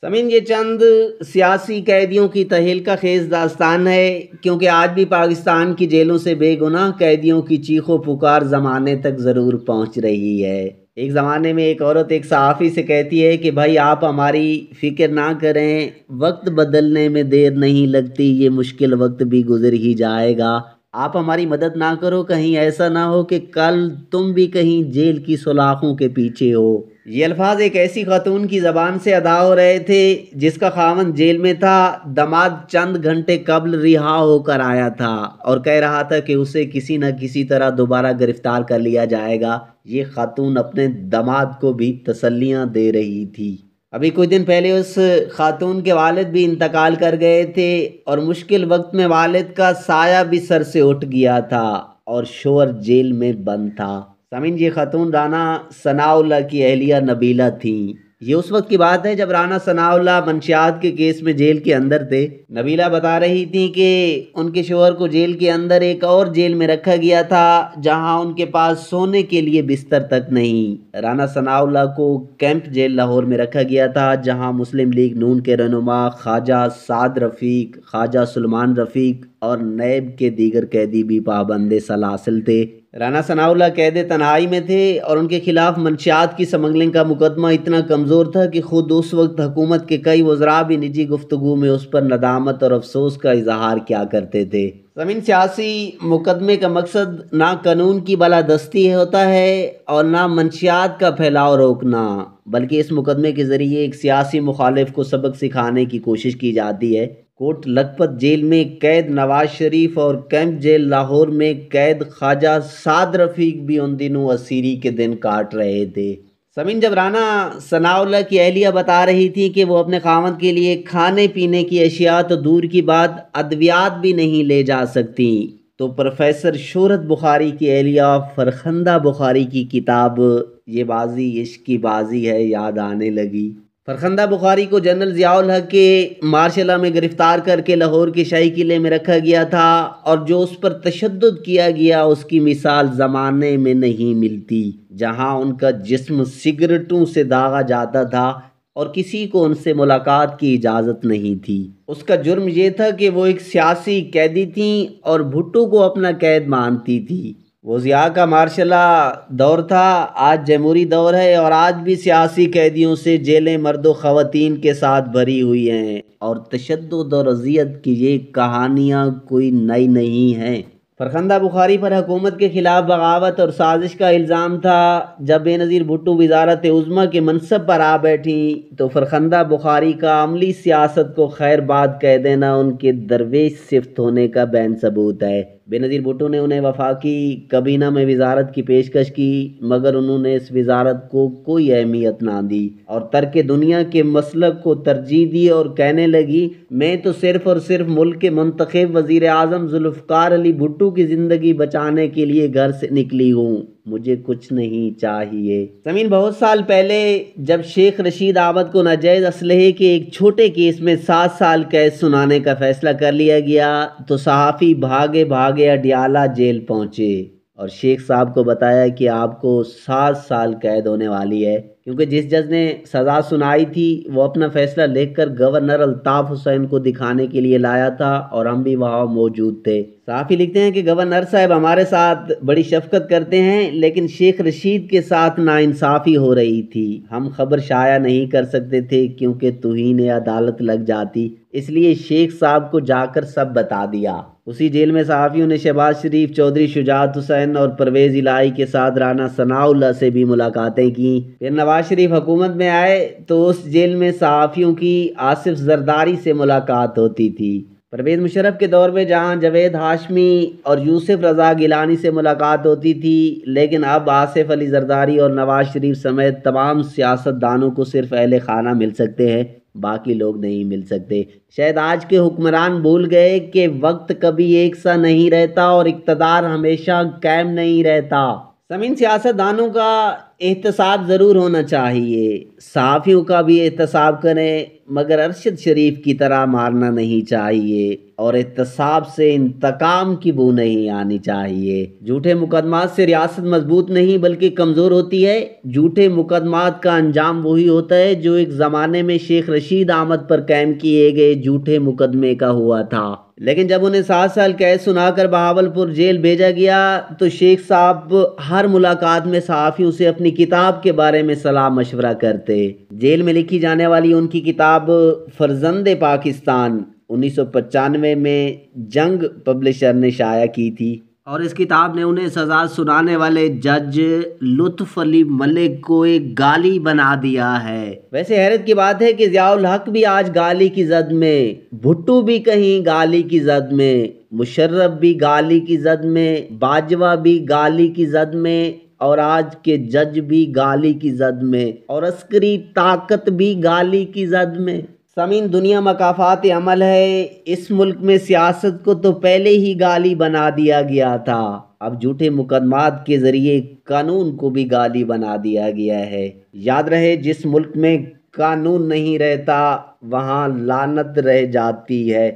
سمین یہ چند سیاسی قیدیوں کی تہلکہ خیز داستان ہے، کیونکہ آج بھی پاکستان کی جیلوں سے بے گناہ قیدیوں کی چیخ و پکار زمانے تک ضرور پہنچ رہی ہے۔ ایک زمانے میں ایک عورت ایک صحافی سے کہتی ہے کہ بھائی آپ ہماری فکر نہ کریں، وقت بدلنے میں دیر نہیں لگتی، یہ مشکل وقت بھی گزر ہی جائے گا، آپ ہماری مدد نہ کرو، کہیں ایسا نہ ہو کہ کل تم بھی کہیں جیل کی سلاخوں کے پیچھے ہو۔ یہ الفاظ ایک ایسی خاتون کی زبان سے ادا ہو رہے تھے جس کا خاوند جیل میں تھا، داماد چند گھنٹے قبل رہا ہو کر آیا تھا اور کہہ رہا تھا کہ اسے کسی نہ کسی طرح دوبارہ گرفتار کر لیا جائے گا۔ یہ خاتون اپنے داماد کو بھی تسلیاں دے رہی تھی۔ ابھی کچھ دن پہلے اس خاتون کے والد بھی انتقال کر گئے تھے اور مشکل وقت میں والد کا سایہ بھی سر سے اٹھ گیا تھا اور شوہر جیل میں بند تھا۔ سامعین، یہ خاتون رانا ثناء اللہ کی اہلیہ نبیلہ تھیں۔ یہ اس وقت کی بات ہے جب رانا ثناء اللہ منشیات کے کیس میں جیل کے اندر تھے۔ نبیلہ بتا رہی تھیں کہ ان کے شوہر کو جیل کے اندر ایک اور جیل میں رکھا گیا تھا جہاں ان کے پاس سونے کے لیے بستر تک نہیں۔ رانا ثناء اللہ کو کیمپ جیل لاہور میں رکھا گیا تھا جہاں مسلم لیگ نون کے رہنما خواجہ سعد رفیق، خواجہ سلمان رفیق اور نیب کے دیگر قیدی بھی پابند سلاسل تھے۔ رانا ثناء اللہ قید تنہائی میں تھے اور ان کے خلاف منشیات کی سمگلنگ کا مقدمہ اتنا کمزور تھا کہ خود اس وقت حکومت کے کئی وزراء بھی نجی گفتگو میں اس پر ندامت اور افسوس کا اظہار کیا کرتے تھے۔ زمین سیاسی مقدمے کا مقصد نہ قانون کی بالادستی ہوتا ہے اور نہ منشیات کا پھیلاؤ روکنا، بلکہ اس مقدمے کے ذریعے ایک سیاسی مخالف کو سبق سکھانے کی کوشش کی جاتی ہے۔ کوٹ لکھپت جیل میں قید نواز شریف اور کیمپ جیل لاہور میں قید خواجہ سعد رفیق بھی ان دنوں اسیری کے دن کاٹ رہے تھے۔ سمین، جب رانا ثناء اللہ کی اہلیہ بتا رہی تھی کہ وہ اپنے خاوند کے لیے کھانے پینے کی اشیاء تو دور کی بات ادویات بھی نہیں لے جا سکتی، تو پروفیسر شہرت بخاری کی اہلیہ فرخندہ بخاری کی کتاب یہ بازی عشق کی بازی ہے یاد آنے لگی۔ فرخندہ بخاری کو جنرل ضیاء الحق کے مارشل میں گرفتار کر کے لاہور کے شاہی قلعے میں رکھا گیا تھا اور جو اس پر تشدد کیا گیا اس کی مثال زمانے میں نہیں ملتی، جہاں ان کا جسم سگریٹوں سے داغا جاتا تھا اور کسی کو ان سے ملاقات کی اجازت نہیں تھی۔ اس کا جرم یہ تھا کہ وہ ایک سیاسی قیدی تھیں اور بھٹو کو اپنا قید مانتی تھی۔ وہ ضیاء کا مارشل دور تھا، آج جمہوری دور ہے اور آج بھی سیاسی قیدیوں سے جیلیں مرد و خواتین کے ساتھ بھری ہوئی ہیں اور تشدد اور اذیت کی یہ کہانیاں کوئی نئی نہیں ہیں۔ فرخندہ بخاری پر حکومت کے خلاف بغاوت اور سازش کا الزام تھا۔ جب بے نظیر بھٹو وزارت عظمیٰ کے منصب پر آ بیٹھیں تو فرخندہ بخاری کا عملی سیاست کو خیر بات کہہ دینا ان کے درویش صفت ہونے کا بین ثبوت ہے۔ بے نظیر بھٹو نے انہیں وفاقی کابینہ میں وزارت کی پیشکش کی، مگر انہوں نے اس وزارت کو کوئی اہمیت نہ دی اور ترک دنیا کے مسلک کو ترجیح دی اور کہنے لگی میں تو صرف اور صرف ملک کے منتخب وزیر اعظم ذوالفقار علی بھٹو کی زندگی بچانے کے لیے گھر سے نکلی ہوں، مجھے کچھ نہیں چاہیے۔ زمین، بہت سال پہلے جب شیخ رشید احمد کو ناجائز اسلحے کے ایک چھوٹے کیس میں 7 سال قید سنانے کا فیصلہ کر لیا گیا تو صحافی بھاگے بھاگے اڈیالہ جیل پہنچے اور شیخ صاحب کو بتایا کہ آپ کو 7 سال قید ہونے والی ہے، کیونکہ جس جج نے سزا سنائی تھی وہ اپنا فیصلہ لکھ کر گورنر الطاف حسین کو دکھانے کے لیے لایا تھا اور ہم بھی وہاں موجود تھے۔ صحافی لکھتے ہیں کہ گورنر صاحب ہمارے ساتھ بڑی شفقت کرتے ہیں لیکن شیخ رشید کے ساتھ ناانصافی ہو رہی تھی، ہم خبر شائع نہیں کر سکتے تھے کیونکہ توہین عدالت لگ جاتی، اس لیے شیخ صاحب کو جا کر سب بتا دیا۔ اسی جیل میں صحافیوں نے شہباز شریف، چودھری شجاعت حسین اور پرویز الہی کے ساتھ رانا ثناء اللہ سے بھی ملاقاتیں کیں۔ پھر نواز شریف حکومت میں آئے تو اس جیل میں صحافیوں کی آصف زرداری سے ملاقات ہوتی تھی۔ پرویز مشرف کے دور میں جہاں جاوید ہاشمی اور یوسف رضا گیلانی سے ملاقات ہوتی تھی، لیکن اب آصف علی زرداری اور نواز شریف سمیت تمام سیاست دانوں کو صرف اہل خانہ مل سکتے ہیں، باقی لوگ نہیں مل سکتے۔ شاید آج کے حکمران بھول گئے کہ وقت کبھی ایک سا نہیں رہتا اور اقتدار ہمیشہ قائم نہیں رہتا۔ زمین، سیاست دانوں کا احتساب ضرور ہونا چاہیے، صحافیوں کا بھی احتساب کریں، مگر ارشد شریف کی طرح مارنا نہیں چاہیے اور احتساب سے انتقام کی بو نہیں آنی چاہیے۔ جھوٹے مقدمات سے ریاست مضبوط نہیں بلکہ کمزور ہوتی ہے۔ جھوٹے مقدمات کا انجام وہی ہوتا ہے جو ایک زمانے میں شیخ رشید احمد پر قائم کیے گئے جھوٹے مقدمے کا ہوا تھا، لیکن جب انہیں 7 سال قید سنا کر بہاولپور جیل بھیجا گیا تو شیخ صاحب ہر ملاقات میں صحافیوں سے اپنی کتاب کے بارے میں صلاح مشورہ کرتے۔ جیل میں لکھی جانے والی ان کی کتاب فرزند پاکستان 1995 میں جنگ پبلشر نے شائع کی تھی، اور اس کتاب نے انہیں سزا سنانے والے جج لطف علی ملک کو ایک گالی بنا دیا ہے۔ ویسے حیرت کی بات ہے کہ ضیاء الحق بھی آج گالی کی زد میں، بھٹو بھی کہیں گالی کی زد میں، مشرف بھی گالی کی زد میں، باجوہ بھی گالی کی زد میں، اور آج کے جج بھی گالی کی زد میں، اور عسکری طاقت بھی گالی کی زد میں۔ سامعین، دنیا مکافات عمل ہے۔ اس ملک میں سیاست کو تو پہلے ہی گالی بنا دیا گیا تھا، اب جھوٹے مقدمات کے ذریعے قانون کو بھی گالی بنا دیا گیا ہے۔ یاد رہے، جس ملک میں قانون نہیں رہتا وہاں لعنت رہ جاتی ہے۔